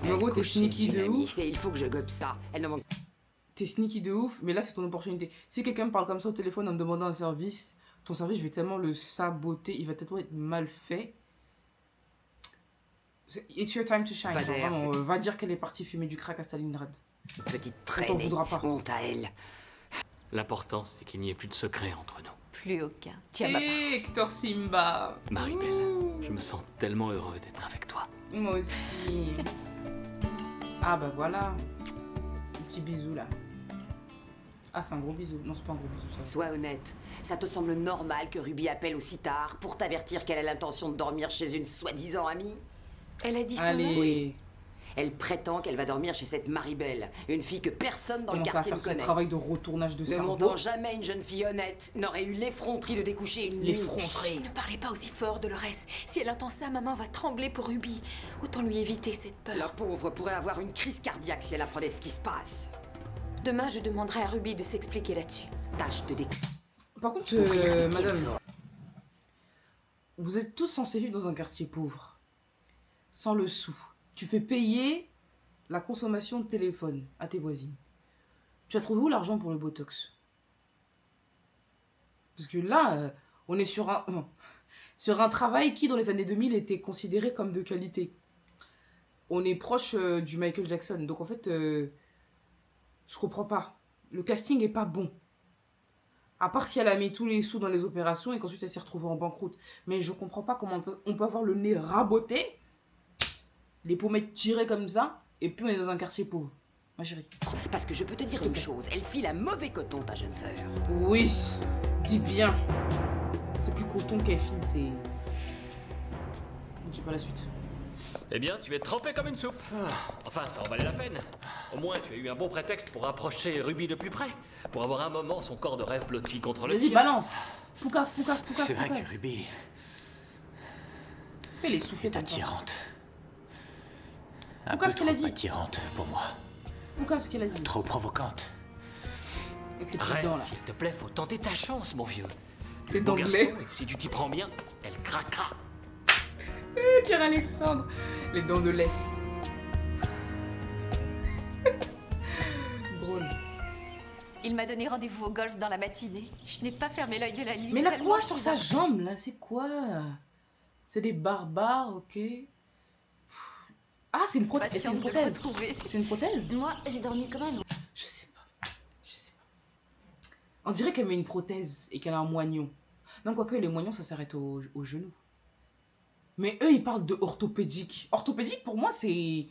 Mais en Elle gros, t'es couche chez sneaky une de amie, ouf. et il faut que je gobe ça. Elle ne manque T'es sneaky de ouf, mais là c'est ton opportunité. Si quelqu'un me parle comme ça au téléphone en me demandant un service, ton service, je vais tellement le saboter, il va tellement être mal fait. It's your time to shine. Pas Genre, d'air, vraiment, va dire qu'elle est partie fumer du crack à Stalingrad. petite On t'en traînée. voudra pas. Honte à elle. L'important, c'est qu'il n'y ait plus de secret entre nous. Plus aucun. Tiens, ma Hector Simba. Marie-Belle, je me sens tellement heureux d'être avec toi. Moi aussi. Ah bah voilà. Un petit bisou là. Ah, c'est un gros bisou. Non, c'est pas un gros bisou ça. Sois honnête. Ça te semble normal que Ruby appelle aussi tard pour t'avertir qu'elle a l'intention de dormir chez une soi-disant amie? Elle a dit son nom. Allez. Elle prétend qu'elle va dormir chez cette Marie-Belle, une fille que personne dans le Commence à quartier faire ne son connaît. travail de retournage de Ne cerveau. montant jamais une jeune fille honnête n'aurait eu l'effronterie de découcher une nuit. L'effronterie. Ne parlez pas aussi fort, Dolores. Si elle entend ça, maman va trembler pour Ruby. Autant lui éviter cette peur. La pauvre pourrait avoir une crise cardiaque si elle apprenait ce qui se passe. Demain, je demanderai à Ruby de s'expliquer là-dessus. Tâche de Par contre, découvrir madame, vous êtes tous censés vivre dans un quartier pauvre. Sans le sou. Tu fais payer la consommation de téléphone à tes voisines. Tu as trouvé où l'argent pour le Botox? Parce que là, on est sur un travail qui, dans les années 2000, était considéré comme de qualité. On est proche du Michael Jackson. Donc en fait, je comprends pas. Le casting est pas bon. À part si elle a mis tous les sous dans les opérations et qu'ensuite elle s'est retrouvée en banqueroute. Mais je comprends pas comment on peut avoir le nez raboté, les pommettes tirées comme ça, et puis on est dans un quartier pauvre. Ma chérie. Parce que je peux te dire une chose, elle file un mauvais coton, ta jeune sœur. Oui, dis bien. C'est plus coton qu'elle file, c'est... Je dis pas la suite. Eh bien, tu es trempé comme une soupe. Enfin, ça en valait la peine. Au moins, tu as eu un bon prétexte pour approcher Ruby de plus près. Pour avoir un moment son corps de rêve blotti contre le Vas-y, tien. balance. Poucaf, poucaf, poucaf, C'est vrai poucaf. que Ruby Fais les souffler est comme ça. attirante. Un Pourquoi peu ce qu'elle a trop dit attirante pour moi. Poucaf, ce qu'elle a dit. Trop provocante. Avec ses petites Arrête, dents là. s'il te plaît, faut tenter ta chance, mon vieux. C'est Beau d'anglais. garçon, et si tu t'y prends bien, elle craquera. Pierre-Alexandre. Les dents de lait. Drôle. Il m'a donné rendez-vous au golf dans la matinée. Je n'ai pas fermé l'œil de la nuit. Mais là, tellement quoi je sur suis sa à- jambe, là? C'est quoi? C'est des barbares, ok. Ah, c'est une prothèse. C'est Patiente une de le prothèse. retrouver. C'est une prothèse? Moi, j'ai dormi comme un ours. Je sais pas. Je sais pas. On dirait qu'elle met une prothèse et qu'elle a un moignon. Non, quoique les moignons, ça s'arrête au genou. Mais eux, ils parlent de orthopédique. Orthopédique, pour moi, c'est...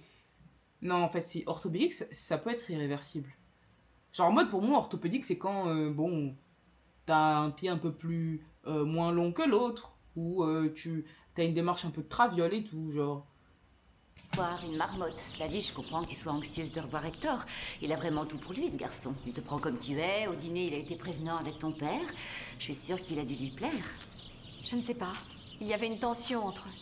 Non, en fait, c'est orthopédique, ça peut être irréversible. Genre, en mode, pour moi, orthopédique, c'est quand, bon, t'as un pied un peu plus... moins long que l'autre. Ou t'as une démarche un peu de traviole et tout, genre... Voir une marmotte. Cela dit, je comprends que tu sois anxieuse de revoir Hector. Il a vraiment tout pour lui, ce garçon. Il te prend comme tu es. Au dîner, il a été prévenant avec ton père. Je suis sûre qu'il a dû lui plaire. Je ne sais pas. Il y avait une tension entre eux.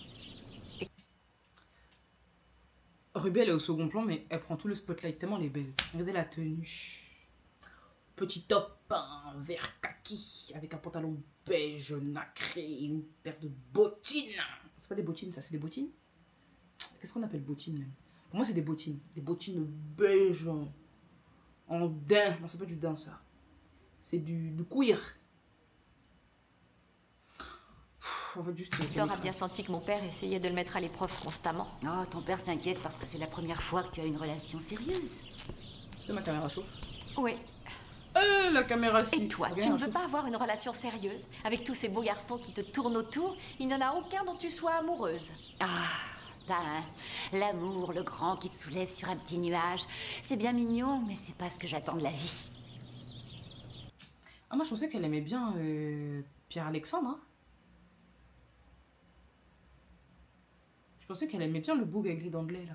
Ruby, elle est au second plan, mais elle prend tout le spotlight tellement elle est belle. Regardez la tenue. Petit top vert kaki avec un pantalon beige nacré et une paire de bottines. C'est pas des bottines, ça, c'est des bottines? Qu'est-ce qu'on appelle bottines même? Pour moi, c'est des bottines. Des bottines beige en daim. Non, c'est pas du daim, ça. C'est du cuir. En fait, juste. Victor a bien senti que mon père essayait de le mettre à l'épreuve constamment. Oh, ton père s'inquiète parce que c'est la première fois que tu as une relation sérieuse. Est-ce que ma caméra chauffe? Oui. La caméra si. Et toi, tu ne veux pas avoir une relation sérieuse avec tous ces beaux garçons qui te tournent autour? Il n'y en a aucun dont tu sois amoureuse. Ah, ben, l'amour, le grand qui te soulève sur un petit nuage. C'est bien mignon, mais c'est pas ce que j'attends de la vie. Ah, moi, je pensais qu'elle aimait bien Pierre-Alexandre. Hein. Je pensais qu'elle aimait bien le boug avec les dents de lait, là.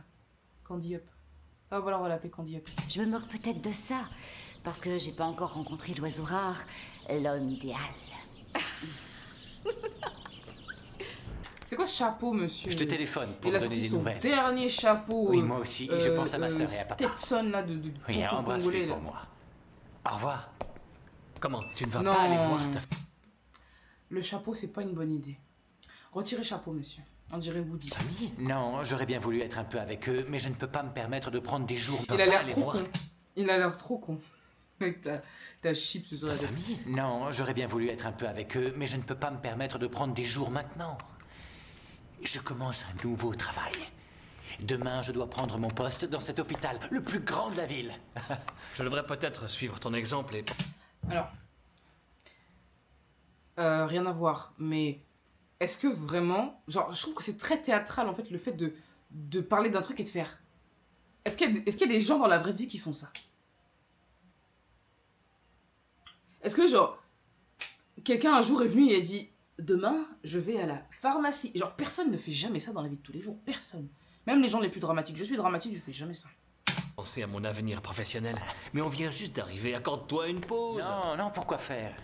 Candy Up. Ah, voilà, on va l'appeler Candy Up. Je me moque peut-être de ça, parce que j'ai pas encore rencontré l'oiseau rare, l'homme idéal. C'est quoi ce chapeau, monsieur? Je te téléphone pour Il a donner sorti des son nouvelles. dernier chapeau. Oui, moi aussi. Je pense à ma sœur et à papa. Stetson, là, de Oui, tonton embrasse-les congolais, pour là. moi. Au revoir. Comment? Tu ne vas Non. pas aller voir ta... Le chapeau, c'est pas une bonne idée. Retirez chapeau, monsieur. On dirait Woody. famille? Non, j'aurais bien voulu être un peu avec eux, mais je ne peux pas me permettre de prendre des jours. Il a l'air trop con. Il a l'air trop con. Avec ta chips sur la tête. famille? Non, j'aurais bien voulu être un peu avec eux, mais je ne peux pas me permettre de prendre des jours maintenant. Je commence un nouveau travail. Demain, je dois prendre mon poste dans cet hôpital, le plus grand de la ville. Je devrais peut-être suivre ton exemple et... Alors, rien à voir, mais est-ce que vraiment, genre, je trouve que c'est très théâtral en fait le fait de parler d'un truc et de faire. Est-ce qu'il y a des gens dans la vraie vie qui font ça? Est-ce que genre, quelqu'un un jour est venu et a dit demain je vais à la pharmacie. Genre personne ne fait jamais ça dans la vie de tous les jours, personne. Même les gens les plus dramatiques. Je suis dramatique, je fais jamais ça. penser à mon avenir professionnel. Mais on vient juste d'arriver, accorde-toi une pause. Non, non, pourquoi faire?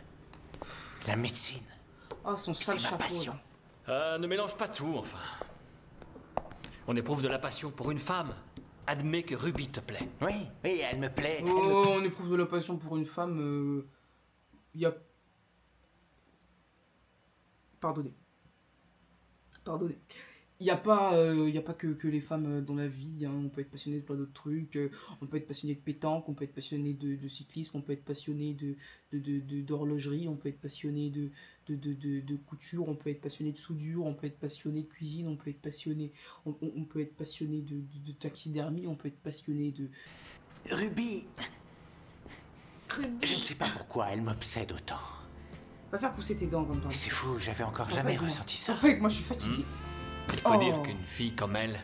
La médecine. Oh, son sale C'est ma chapeau. passion. Là. Ne mélange pas tout, enfin. On éprouve de la passion pour une femme. Admets que Ruby te plaît. Oui, oui, elle me plaît. Oh, on éprouve de la passion pour une femme. Y a... Pardonnez. Pardonnez. Il n'y a pas que les femmes dans la vie. Hein. On peut être passionné de plein d'autres trucs. On peut être passionné de pétanque. On peut être passionné de cyclisme. On peut être passionné d'horlogerie. On peut être passionné de couture. On peut être passionné de soudure. On peut être passionné de cuisine. On peut être passionné, on peut être passionné de taxidermie. On peut être passionné de... Ruby. Je ne sais pas pourquoi elle m'obsède autant. Va faire pousser tes dents avant de parler. C'est fou, j'avais encore jamais ressenti ça. Avec moi, je suis fatiguée. Il faut dire qu'une fille comme elle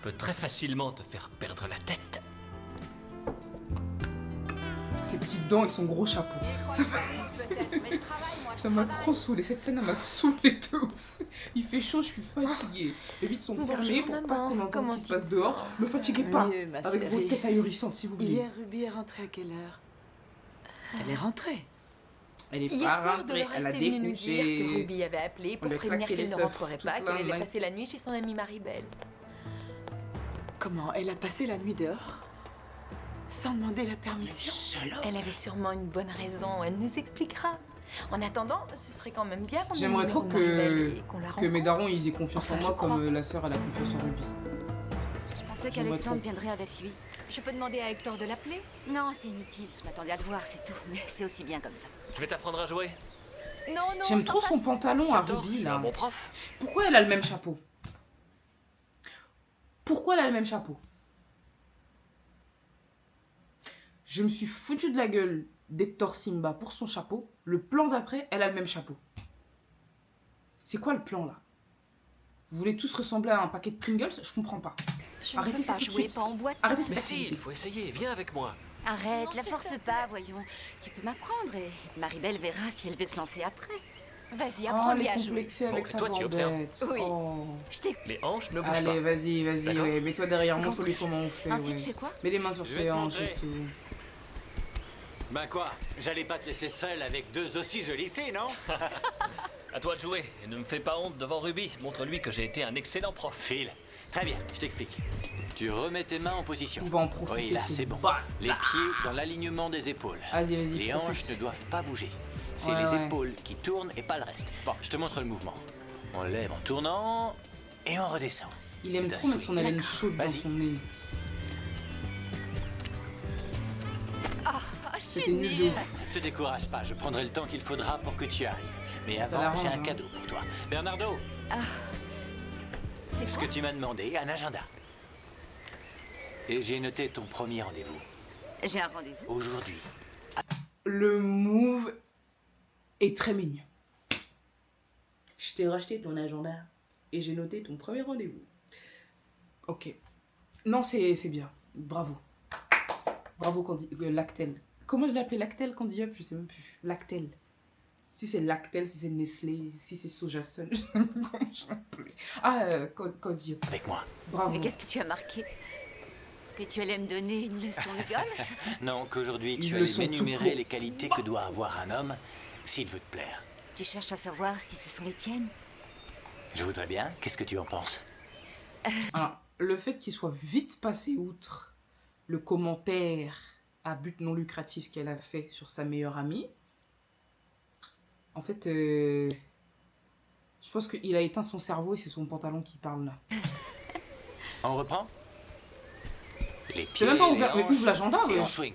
peut très facilement te faire perdre la tête. Ses petites dents et son gros chapeau. Ça m'a trop saoulé. Cette scène, elle m'a saoulé de ouf. Il fait chaud, je suis fatiguée. Les vitres sont fermées pour pas qu'on entende ce qui se passe dehors. Ne fatiguez pas avec vos têtes ahurissantes, s'il vous plaît. Hier, Ruby est rentrée à quelle heure? Elle est rentrée. Elle est Hier pas soir, rentrée, Dolores elle a est venue nous dire que découché. Ruby avait appelé pour On lui a prévenir claqué qu'elle les ne seufs rentrerait toute pas, la qu'elle allait nuit. passer la nuit chez son amie Maribel. Comment? Elle a passé la nuit dehors? Sans demander la permission? Elle avait sûrement une bonne raison, elle nous expliquera. En attendant, ce serait quand même bien qu'on ait le J'aimerais trop numéro de Maribel et qu'on la que mes rencontre. darons ils aient confiance Enfin, en je moi crois. comme la sœur elle a confiance en Ruby. Je pensais J'aimerais qu'Alexandre trop. viendrait avec lui. Je peux demander à Hector de l'appeler? Non, c'est inutile. Je m'attendais à le voir, c'est tout. Mais c'est aussi bien comme ça. Je vais t'apprendre à jouer. Non, non, J'aime sans trop son façon. pantalon à J'adore, je Ruby suis là. un bon prof. Pourquoi elle a le même chapeau? Pourquoi elle a le même chapeau? Je me suis foutu de la gueule d'Hector Simba pour son chapeau. Le plan d'après, elle a le même chapeau. C'est quoi le plan là? Vous voulez tous ressembler à un paquet de Pringles? Je comprends pas. Je Arrêtez ne ça peux pas tout de jouer, suite. pas en boîte. Arrêtez cette Mais si, activité. il faut essayer. Viens avec moi. Arrête, Non, la s'il force te pas, plaît. voyons. Tu peux m'apprendre et Maribel verra si elle veut se lancer après. Vas-y, Oh, apprends-lui elle est à jouer. complexée avec Bon, sa toi, tu observes. barbette. Oui. Oh. Je t'ai... Les hanches ne bougent Allez, pas. vas-y, D'accord. ouais. Mets-toi derrière, Compris. montre-lui comment on fait. Ensuite, ouais. tu fais quoi? Mets les mains sur Je vais ses te hanches montrer. et tout. Ben quoi? J'allais pas te laisser seul avec deux aussi jolies filles, non? À toi de jouer. Et ne me fais pas honte devant Ruby. Montre-lui que j'ai été un excellent prof. Phil, Très bien, je t'explique. Tu remets tes mains en position. Il va en profiter. Oui, là, c'est bon. Les pieds dans l'alignement des épaules. Vas-y, vas-y. Les hanches ne doivent pas bouger. C'est Ouais, les ouais. épaules qui tournent et pas le reste. Bon, je te montre le mouvement. On lève en tournant et on redescend. Il aime C'est un trop mettre son swing. haleine chaude dans Vas-y. son nez. Je C'était suis nul de nulle. ouf. Ne te décourage pas, je prendrai le temps qu'il faudra pour que tu y arrives. Mais Ça avant, l'arrange, j'ai un hein. cadeau pour toi. Bernardo, C'est ce quoi? que tu m'as demandé, un agenda. Et j'ai noté ton premier rendez-vous. J'ai un rendez-vous. Aujourd'hui. Le move est très mignon. Je t'ai racheté ton agenda et j'ai noté ton premier rendez-vous. Ok. Non, c'est bien. Bravo. Bravo, Lactel. Comment je l'appelais Lactel, Candy Up? Je sais même plus. Lactel. Si c'est Lactel, si c'est Nestlé, si c'est Sojasun, je sais même plus comment je l'appelais. Ah, Candy Up. Avec moi. Bravo. Mais qu'est-ce que tu as marqué? Que tu allais me donner une leçon de golf? Non, qu'aujourd'hui Une tu allais leçon tout m'énumérer court. les qualités que doit avoir un homme s'il veut te plaire. Tu cherches à savoir si ce sont les tiennes? Je voudrais bien, qu'est-ce que tu en penses? Alors, le fait qu'il soit vite passé outre le commentaire à but non lucratif qu'elle a fait sur sa meilleure amie, en fait, je pense qu'il a éteint son cerveau et c'est son pantalon qui parle là. On reprend? Les J'ai pieds, même pas les ouvert, mais hanches, ouvre l'agenda, et on wesh. swing.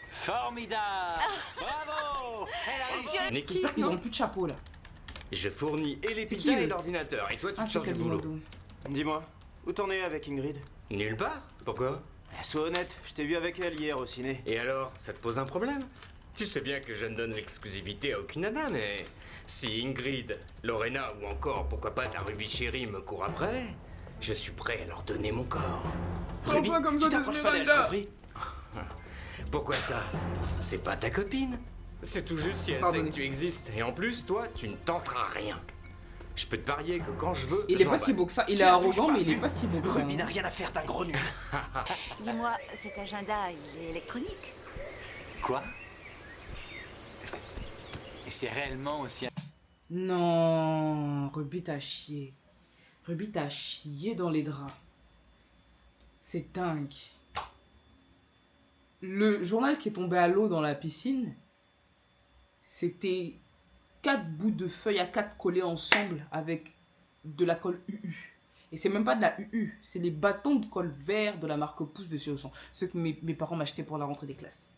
Formidable! Bravo! Elle a réussi! Niki, J'espère qu'ils auront plus de chapeau là. je fournis et les C'est pizzas qui, et eux? l'ordinateur, et toi tu Ah, te c'est charges du boulot. Quasimodo. Dis-moi, où t'en es avec Ingrid? Nulle part. Pourquoi? Sois honnête, je t'ai vu avec elle hier au ciné. Et alors, ça te pose un problème? Tu sais bien que je ne donne l'exclusivité à aucune nana, mais si Ingrid, Lorena ou encore, pourquoi pas ta Ruby chérie me court après, je suis prêt à leur donner mon corps. Parle pas comme ça tu de t'approches pas d'elle, Esmeralda. compris? Pourquoi ça? C'est pas ta copine. C'est tout juste si elle sait Pardonnez. que tu existes. Et en plus, toi, tu ne tenteras rien. Je peux te parier que quand je veux, Il je est pas si m'emballe. beau que ça. Il Tu est la touches arrogant, pas. mais il est pas si beau que ça. Ruby n'a hein. rien à faire d'un gros nul. Dis-moi, cet agenda, il est électronique? Quoi? Et c'est réellement aussi... Non, Ruby t'a chié. Ruby t'a chié dans les draps. C'est dingue. Le journal qui est tombé à l'eau dans la piscine, c'était 4 bouts de feuilles à 4 collés ensemble avec de la colle UU. Et c'est même pas de la UU, c'est les bâtons de colle vert de la marque Pouce de chez Auchan. Ceux que mes parents m'achetaient pour la rentrée des classes.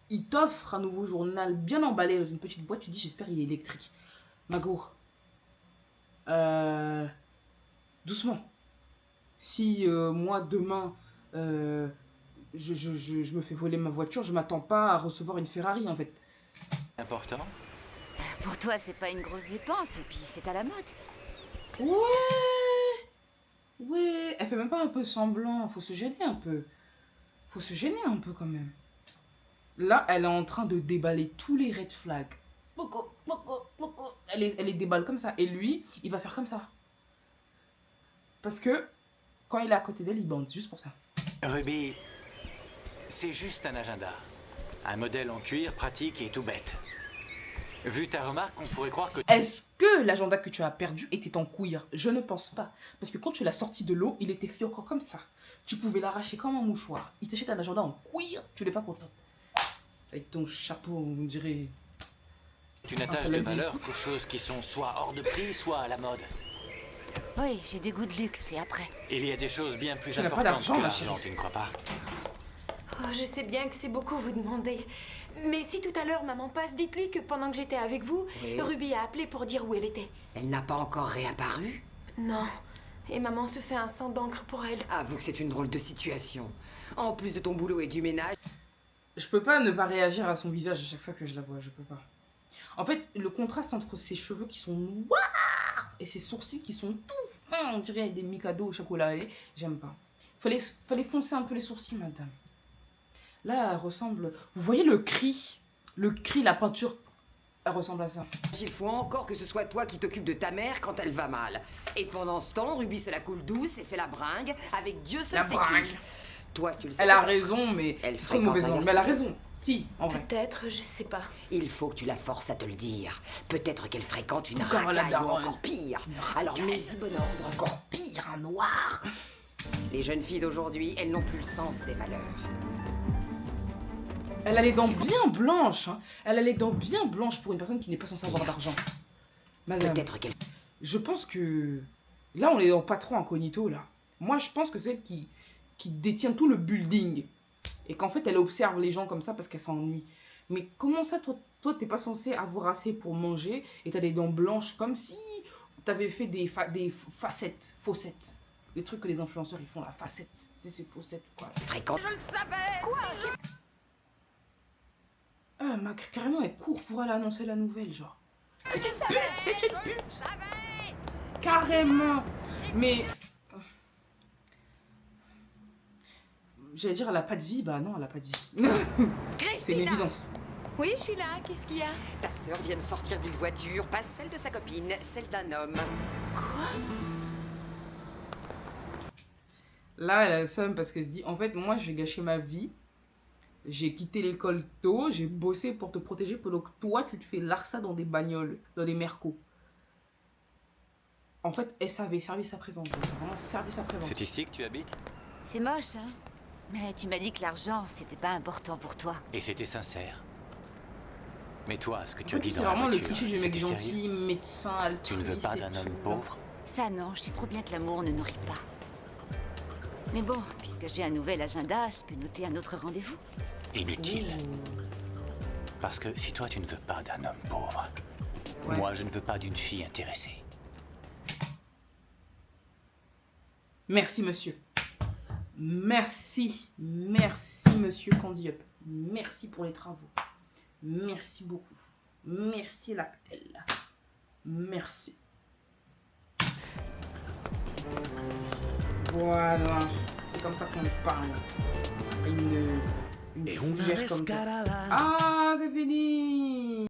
Il t'offre un nouveau journal bien emballé dans une petite boîte. Tu dis, j'espère il est électrique. Mago, doucement. Si moi demain je me fais voler ma voiture, je m'attends pas à recevoir une Ferrari en fait. important. Pour toi, c'est pas une grosse dépense, et puis c'est à la mode. Ouais, elle fait même pas un peu semblant. Faut se gêner un peu. Faut se gêner un peu quand même. Là, elle est en train de déballer tous les red flags. Elle les déballe comme ça. Et lui, il va faire comme ça. Parce que quand il est à côté d'elle, il bande. Juste pour ça. Ruby, c'est juste un agenda. Un modèle en cuir pratique et tout bête. Vu ta remarque, on pourrait croire que... Est-ce que l'agenda que tu as perdu était en cuir? Je ne pense pas. Parce que quand tu l'as sorti de l'eau, il était fait encore comme ça. Tu pouvais l'arracher comme un mouchoir. Il t'achète un agenda en cuir, tu n'es pas content. Avec ton chapeau, on dirait... Tu n'attaches ça de l'a dit. valeur qu'aux choses qui sont soit hors de prix, soit à la mode. Oui, j'ai des goûts de luxe, et après? Il y a des choses bien plus Tu n'as pas importantes d'argent, que ma l'argent, chérie. tu ne crois pas? Oh, je sais bien que c'est beaucoup vous demander. Mais si tout à l'heure maman passe, dites-lui que pendant que j'étais avec vous, Oui. Ruby a appelé pour dire où elle était. Elle n'a pas encore réapparu? Non. Et maman se fait un sang d'encre pour elle. Avoue que c'est une drôle de situation. En plus de ton boulot et du ménage. Je peux pas ne pas réagir à son visage à chaque fois que je la vois, je peux pas. En fait, le contraste entre ses cheveux qui sont noirs et ses sourcils qui sont tout fins, on dirait des Mikado au chocolat, j'aime pas. Fallait foncer un peu les sourcils, madame. Là, elle ressemble... Vous voyez le cri, la peinture, elle ressemble à ça. Il faut encore que ce soit toi qui t'occupes de ta mère quand elle va mal. Et pendant ce temps, Ruby se la coule douce et fait la bringue avec Dieu seul La sait bringue. qui. Toi, tu le sais. Elle a peut-être. raison, mais Elle c'est trop de fréquente mauvaise un langue. Mais elle a garçon. raison. Si, en vrai. Peut-être, je sais pas. Il faut que tu la forces à te le dire. Peut-être qu'elle fréquente une Encore la racaille ou daronne. encore pire. Alors mets-y bon ordre. Encore pire, un noir. Les jeunes filles d'aujourd'hui, elles n'ont plus le sens des valeurs. Elle a les dents bien blanches. Hein. Elle a les dents bien blanches pour une personne qui n'est pas censée avoir d'argent. Madame, Peut-être qu'elle... je pense que... Là, on est en patron incognito, là. Moi, je pense que c'est elle qui détient tout le building. Et qu'en fait, elle observe les gens comme ça parce qu'elle s'ennuie. Mais comment ça, toi, t'es pas censé avoir assez pour manger et t'as des dents blanches comme si t'avais fait des facettes, faussettes. Les trucs que les influenceurs, ils font, la facette. C'est faussettes, quoi. Fréquente... Je le savais. Quoi? Ah, carrément, elle court pour aller annoncer la nouvelle, genre. C'est une pute, c'est une pute. Carrément. Mais... J'allais dire, elle a pas de vie. Bah non, elle a pas de vie. C'est une évidence. Oui, je suis là. Qu'est-ce qu'il y a? Ta sœur vient de sortir d'une voiture, pas celle de sa copine, celle d'un homme. Quoi? Là, elle a le seum parce qu'elle se dit, en fait, moi, j'ai gâché ma vie. J'ai quitté l'école tôt, j'ai bossé pour te protéger pendant que toi, tu te fais larça dans des bagnoles, dans des mercos. En fait, elle savait, service après-vente. Vraiment, service après-vente. C'est ici que tu habites? C'est moche, hein? Mais tu m'as dit que l'argent, c'était pas important pour toi. Et c'était sincère. Mais toi, ce que tu En as fait, dit c'est dans la vraiment le voiture, cliché du mec c'était gentil, sérieux? médecin, altruiste. Tu ne veux pas d'un et homme tout. pauvre? Ça, non, je sais trop bien que l'amour ne nourrit pas. Mais bon, puisque j'ai un nouvel agenda, je peux noter un autre rendez-vous. Inutile. Parce que si toi, tu ne veux pas d'un homme pauvre, Ouais. moi, je ne veux pas d'une fille intéressée. Merci, monsieur. Merci. Merci, monsieur Candy Up. Merci pour les travaux. Merci beaucoup. Merci, Lactel. Merci. Voilà. C'est comme ça qu'on parle. Une fougère comme ça. Ah, c'est fini.